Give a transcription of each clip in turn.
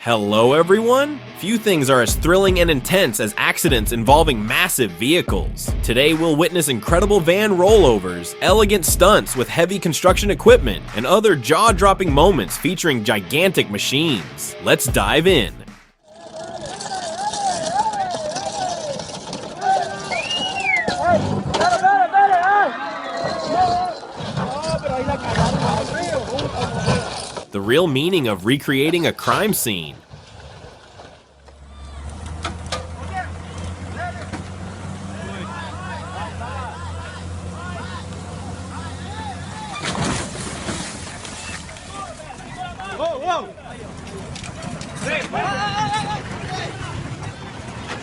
Hello everyone! Few things are as thrilling and intense as accidents involving massive vehicles. Today we'll witness incredible van rollovers, elegant stunts with heavy construction equipment, and other jaw-dropping moments featuring gigantic machines. Let's dive in. The real meaning of recreating a crime scene.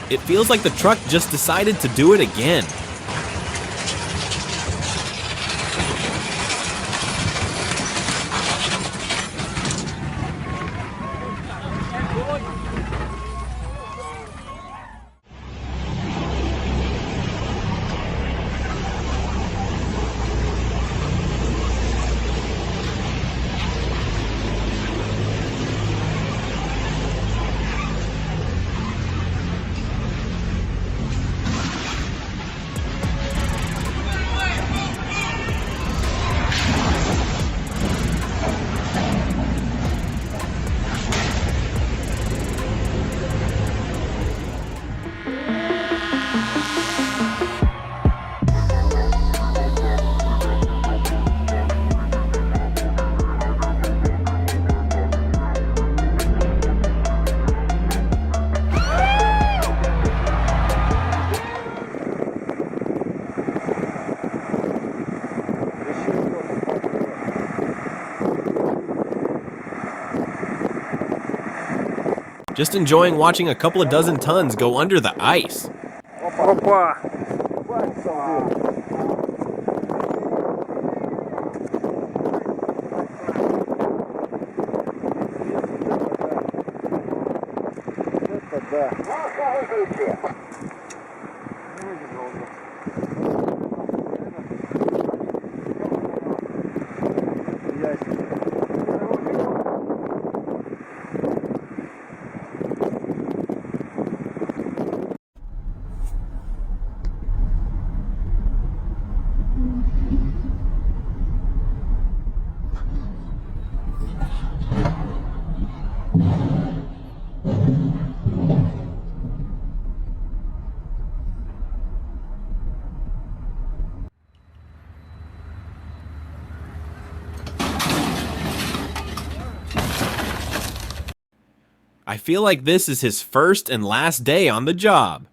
It feels like the truck just decided to do it again. Just enjoying watching a couple of dozen tons go under the ice. I feel like this is his first and last day on the job.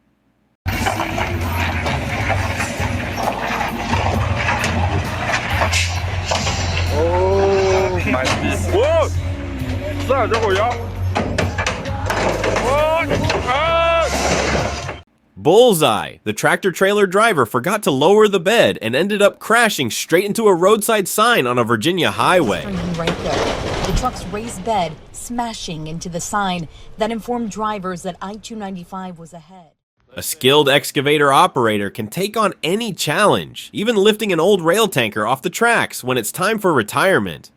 Bullseye! The tractor-trailer driver forgot to lower the bed and ended up crashing straight into a roadside sign on a Virginia highway. Right there. The truck's raised bed smashing into the sign that informed drivers that I-295 was ahead. A skilled excavator operator can take on any challenge, even lifting an old rail tanker off the tracks when it's time for retirement.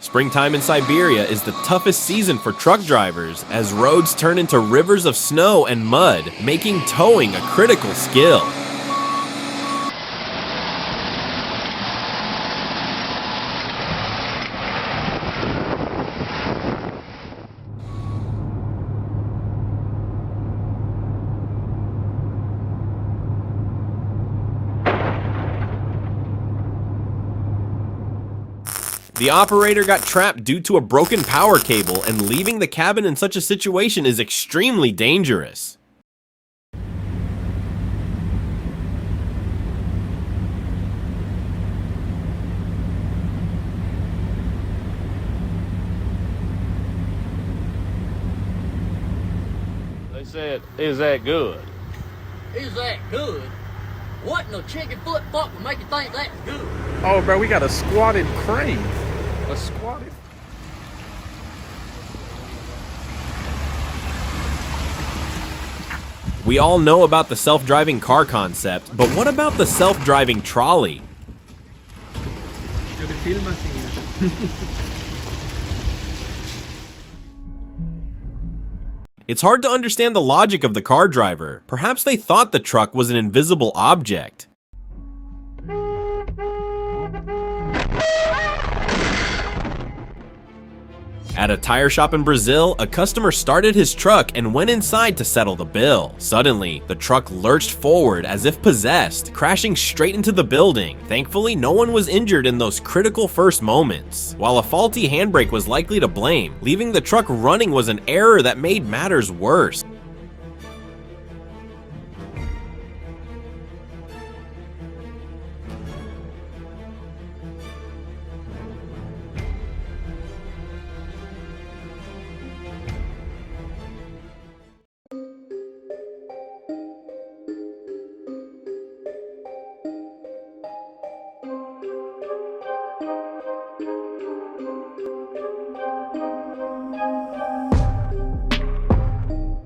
Springtime in Siberia is the toughest season for truck drivers as roads turn into rivers of snow and mud, making towing a critical skill. The operator got trapped due to a broken power cable, and leaving the cabin in such a situation is extremely dangerous. They said, is that good? Is that good? What in the chicken foot fuck would make you think that's good? Oh, bro, we got a squatted crane. A squatted. We all know about the self-driving car concept, but what about the self-driving trolley? It's hard to understand the logic of the car driver. Perhaps they thought the truck was an invisible object. At a tire shop in Brazil, a customer started his truck and went inside to settle the bill. Suddenly, the truck lurched forward as if possessed, crashing straight into the building. Thankfully, no one was injured in those critical first moments. While a faulty handbrake was likely to blame, leaving the truck running was an error that made matters worse.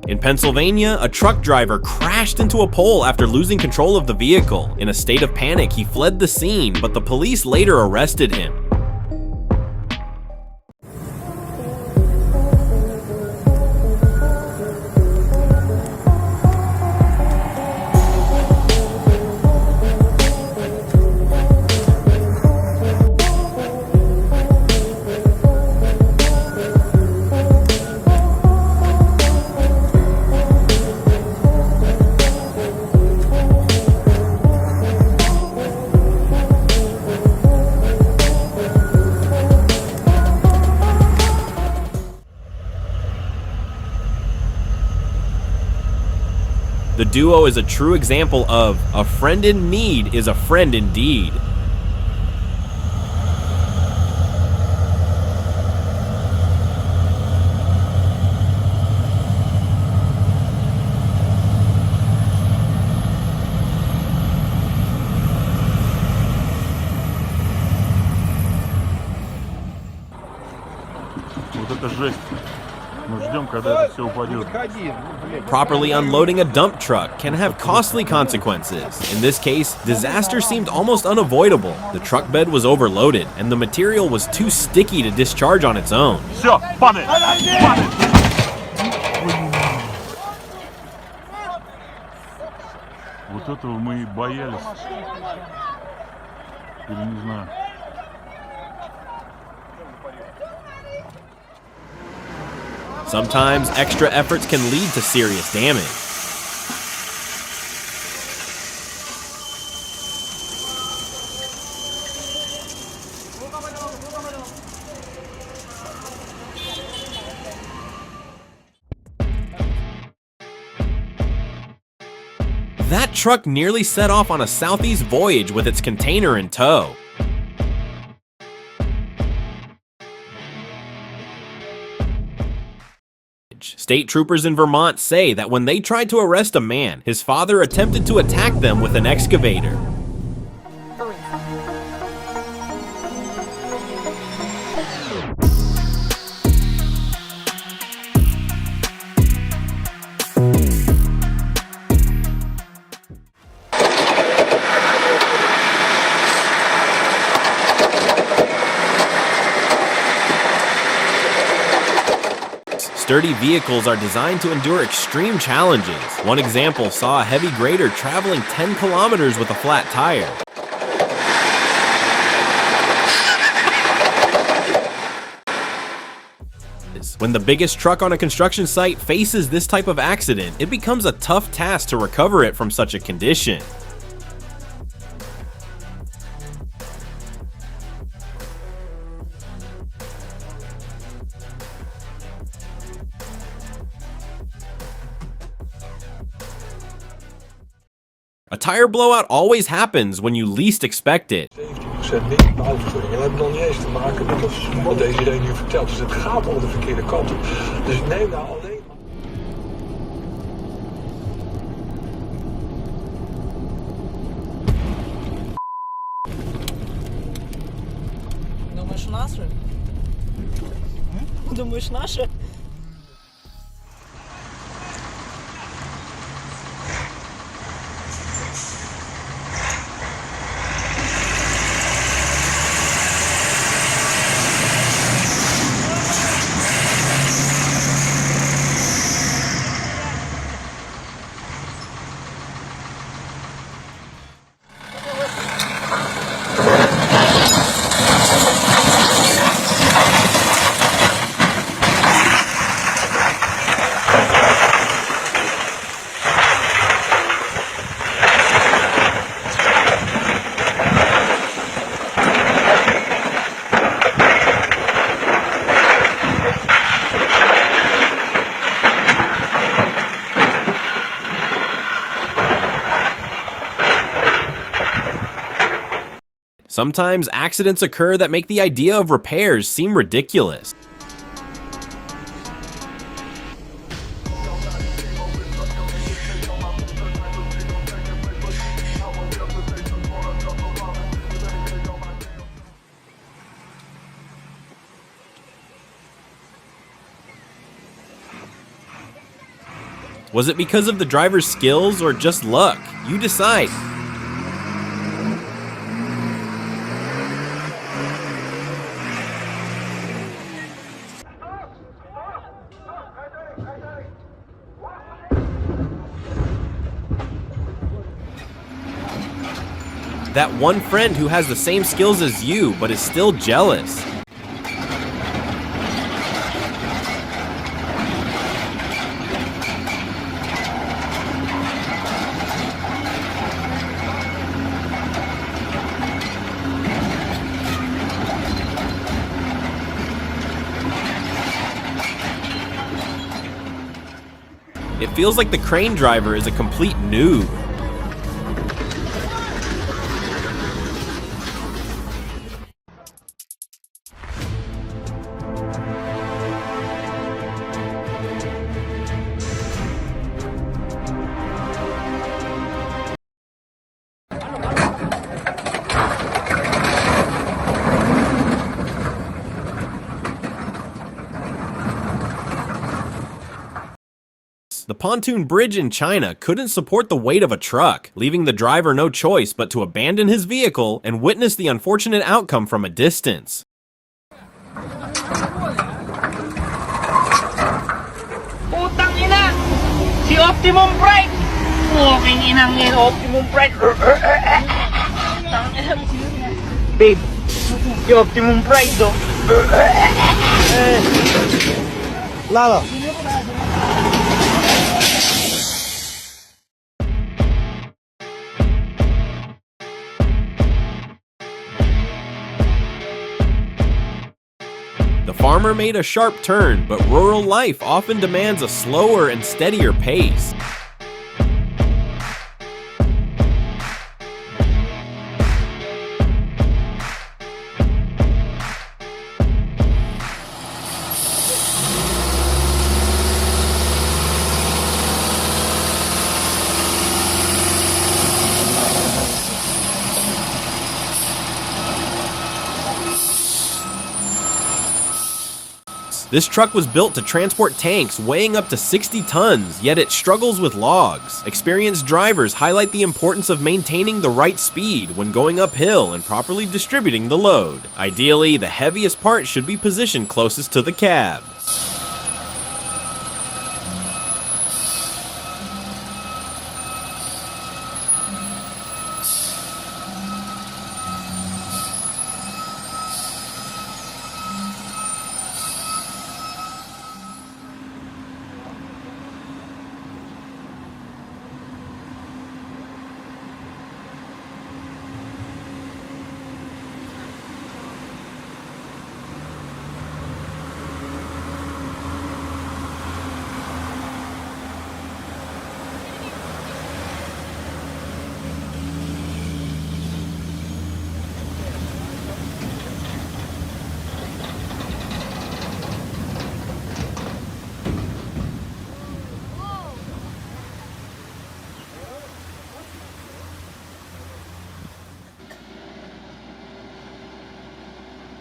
In Pennsylvania, a truck driver crashed into a pole after losing control of the vehicle. In a state of panic, he fled the scene, but the police later arrested him. The duo is a true example of a friend in need is a friend indeed. Вот это жесть. Мы ждем, когда это все упадет. Properly unloading a dump truck can have costly consequences. In this case, disaster seemed almost unavoidable. The truck bed was overloaded, and the material was too sticky to discharge on its own. Все, падай! Падай! Вот этого мы и боялись. Или не знаю. Sometimes extra efforts can lead to serious damage. That truck nearly set off on a southeast voyage with its container in tow. State troopers in Vermont say that when they tried to arrest a man, his father attempted to attack them with an excavator. Sturdy vehicles are designed to endure extreme challenges. One example saw a heavy grader traveling 10 kilometers with a flat tire. When the biggest truck on a construction site faces this type of accident, it becomes a tough task to recover it from such a condition. A tire blowout always happens when you least expect it. 17% minder bouwvergunningen. We hebben nog niet eens te maken met wat deze iedereen nu vertelt. Dus het gaat al de verkeerde kant op. Dus neem nou alleen maar... Думаешь, наши? Думаешь, наши? Sometimes accidents occur that make the idea of repairs seem ridiculous. Was it because of the driver's skills or just luck? You decide. That one friend who has the same skills as you, but is still jealous. It feels like the crane driver is a complete noob. The pontoon bridge in China couldn't support the weight of a truck, leaving the driver no choice but to abandon his vehicle and witness the unfortunate outcome from a distance. Putang ina! Si Optimum Pride! Mukhang inang ni Optimum Pride! Babe, si Optimum Pride do. Lalo. The farmer made a sharp turn, but rural life often demands a slower and steadier pace. This truck was built to transport tanks weighing up to 60 tons, yet it struggles with logs. Experienced drivers highlight the importance of maintaining the right speed when going uphill and properly distributing the load. Ideally, the heaviest part should be positioned closest to the cab.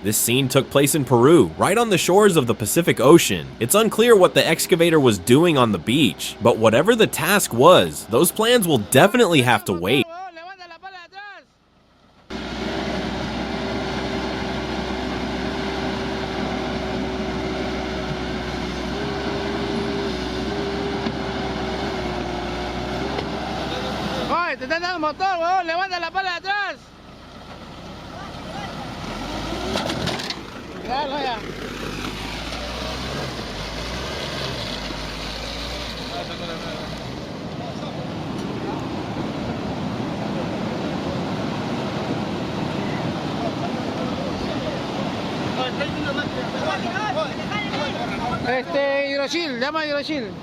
This scene took place in Peru, right on the shores of the Pacific Ocean. It's unclear what the excavator was doing on the beach, but whatever the task was, those plans will definitely have to wait. Hoy, te están dando motor, weón. Levanta la pala de atrás. Claro, ya. Hiroshil, llama a Hiroshil.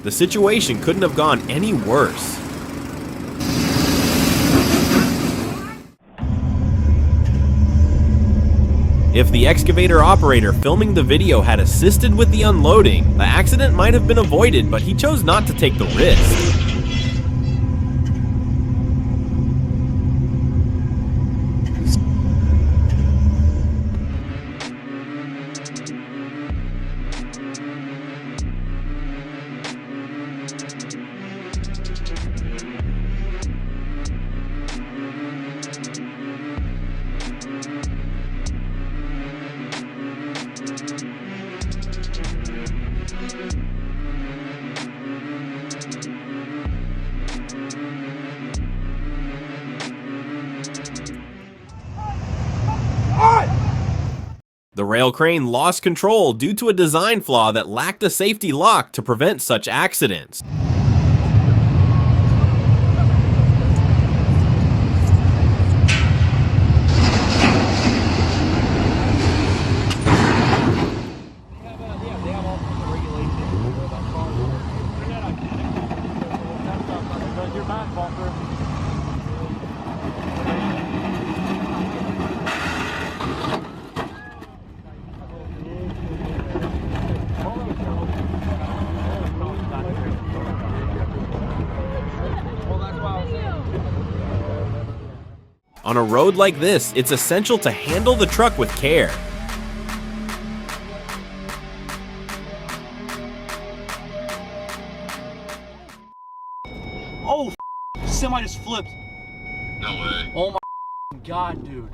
The situation couldn't have gone any worse. If the excavator operator filming the video had assisted with the unloading, the accident might have been avoided, but he chose not to take the risk. The rail crane lost control due to a design flaw that lacked a safety lock to prevent such accidents. On a road like this, it's essential to handle the truck with care. Oh, semi just flipped. No way. Oh my god, dude.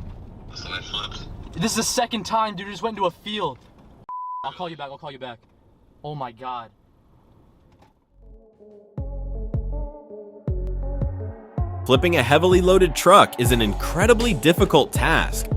The semi flipped. This is the second time, dude. Just went into a field. I'll call you back. I'll call you back. Oh my god. Flipping a heavily loaded truck is an incredibly difficult task.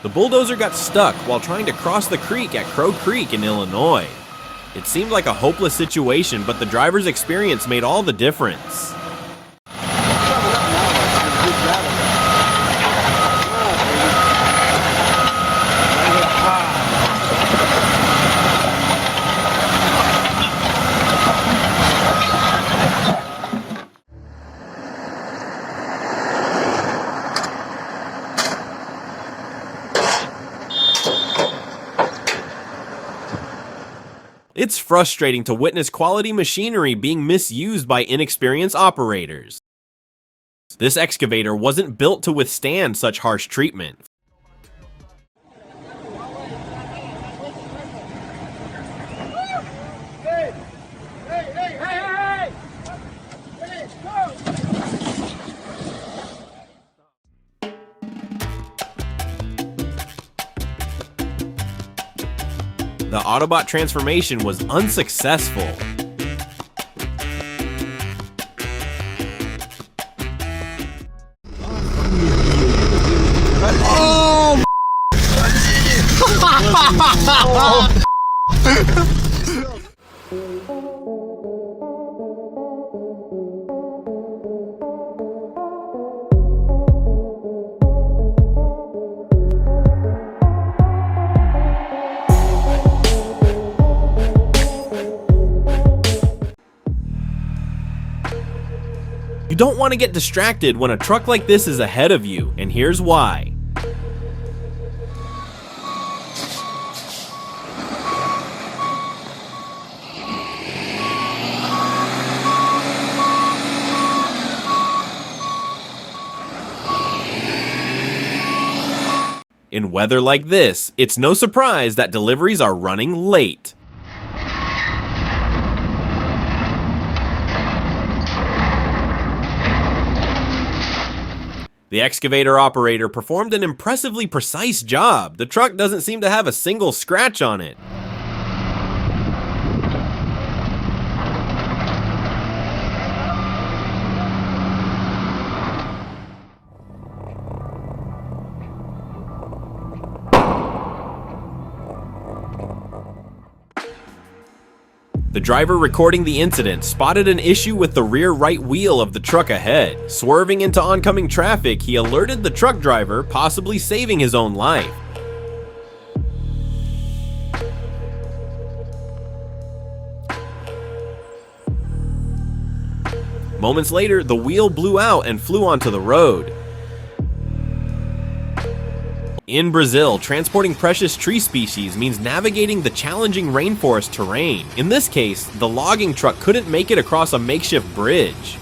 The bulldozer got stuck while trying to cross the creek at Crow Creek in Illinois. It seemed like a hopeless situation, but the driver's experience made all the difference. It's frustrating to witness quality machinery being misused by inexperienced operators. This excavator wasn't built to withstand such harsh treatment. The Autobot transformation was unsuccessful. You don't want to get distracted when a truck like this is ahead of you, and here's why. In weather like this, it's no surprise that deliveries are running late. The excavator operator performed an impressively precise job. The truck doesn't seem to have a single scratch on it. The driver recording the incident spotted an issue with the rear right wheel of the truck ahead. Swerving into oncoming traffic, he alerted the truck driver, possibly saving his own life. Moments later, the wheel blew out and flew onto the road. In Brazil, transporting precious tree species means navigating the challenging rainforest terrain. In this case, the logging truck couldn't make it across a makeshift bridge.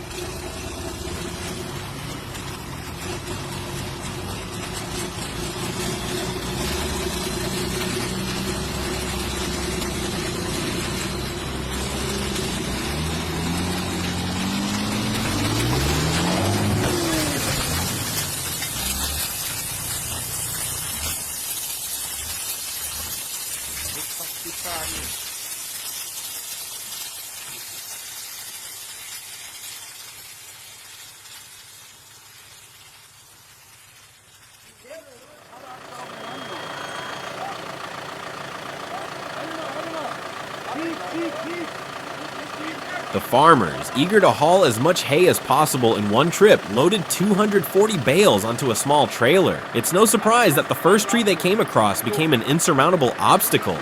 The farmers, eager to haul as much hay as possible in one trip, loaded 240 bales onto a small trailer. It's no surprise that the first tree they came across became an insurmountable obstacle.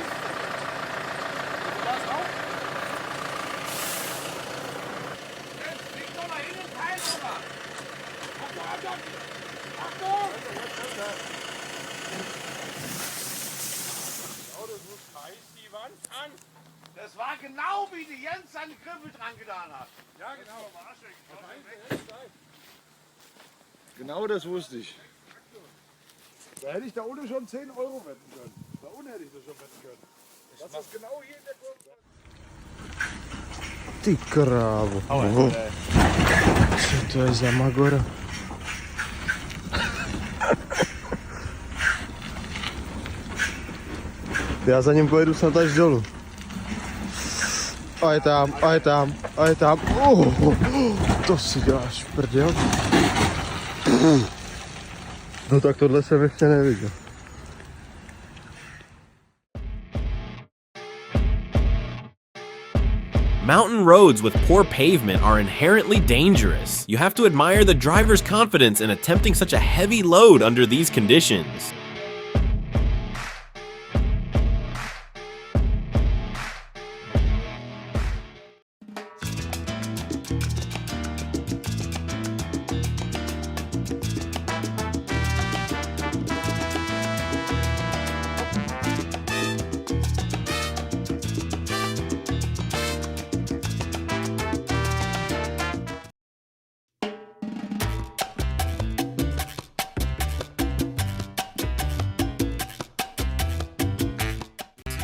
Das war genau wie die Jens seine Griffel dran getan hat. Ja, genau. Genau das wusste ich. Da hätte ich da unten schon 10 Euro wetten können. Da unten hätte ich das schon wetten können. Das ist genau hier in der Kurve. Ty krávo. Co to je za magora? Já za ním pojedu snad až dolů. A je tam, a je tam, a je tam. To si děláš prdel. No tak tohle jsem ještě neviděl. Mountain roads with poor pavement are inherently dangerous. You have to admire the driver's confidence in attempting such a heavy load under these conditions.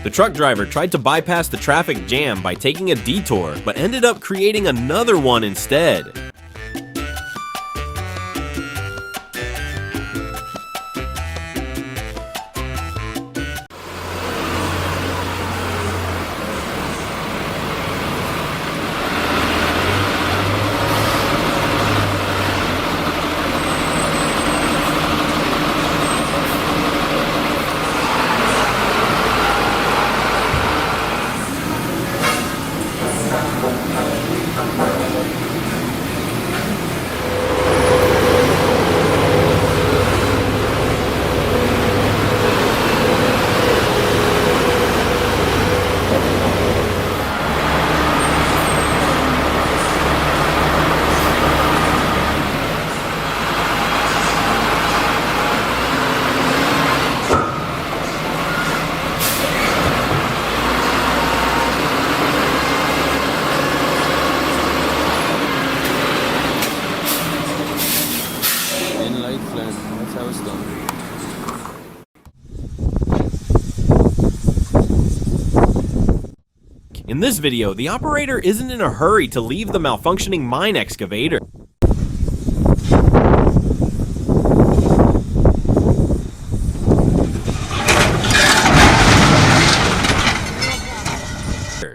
The truck driver tried to bypass the traffic jam by taking a detour, but ended up creating another one instead. In this video, the operator isn't in a hurry to leave the malfunctioning mine excavator.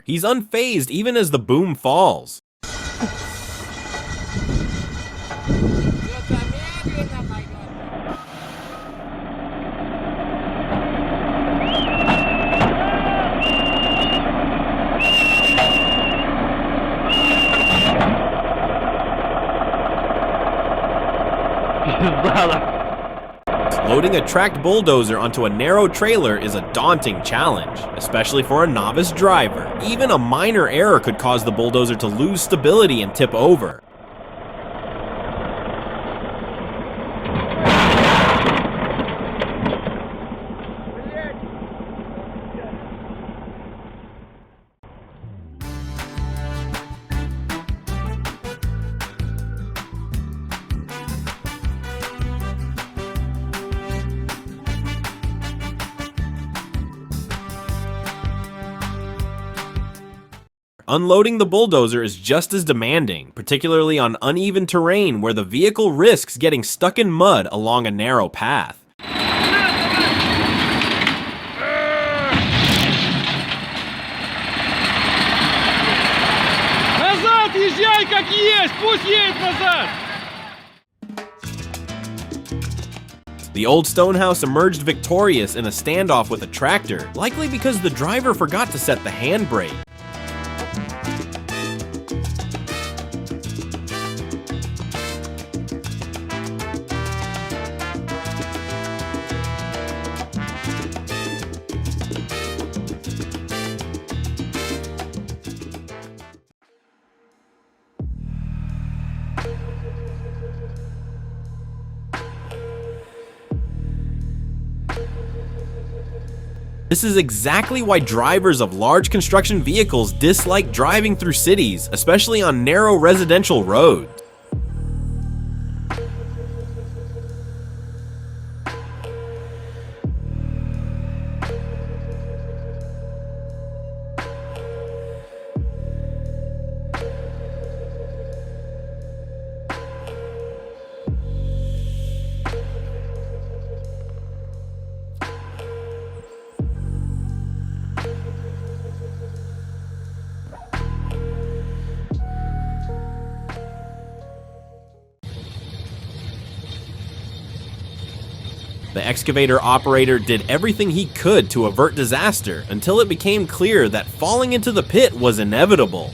He's unfazed even as the boom falls. Loading a tracked bulldozer onto a narrow trailer is a daunting challenge, especially for a novice driver. Even a minor error could cause the bulldozer to lose stability and tip over. Unloading the bulldozer is just as demanding, particularly on uneven terrain where the vehicle risks getting stuck in mud along a narrow path. Назад езжай как есть! Пусть едет назад! The old stone house emerged victorious in a standoff with a tractor, likely because the driver forgot to set the handbrake. This is exactly why drivers of large construction vehicles dislike driving through cities, especially on narrow residential roads. The excavator operator did everything he could to avert disaster until it became clear that falling into the pit was inevitable.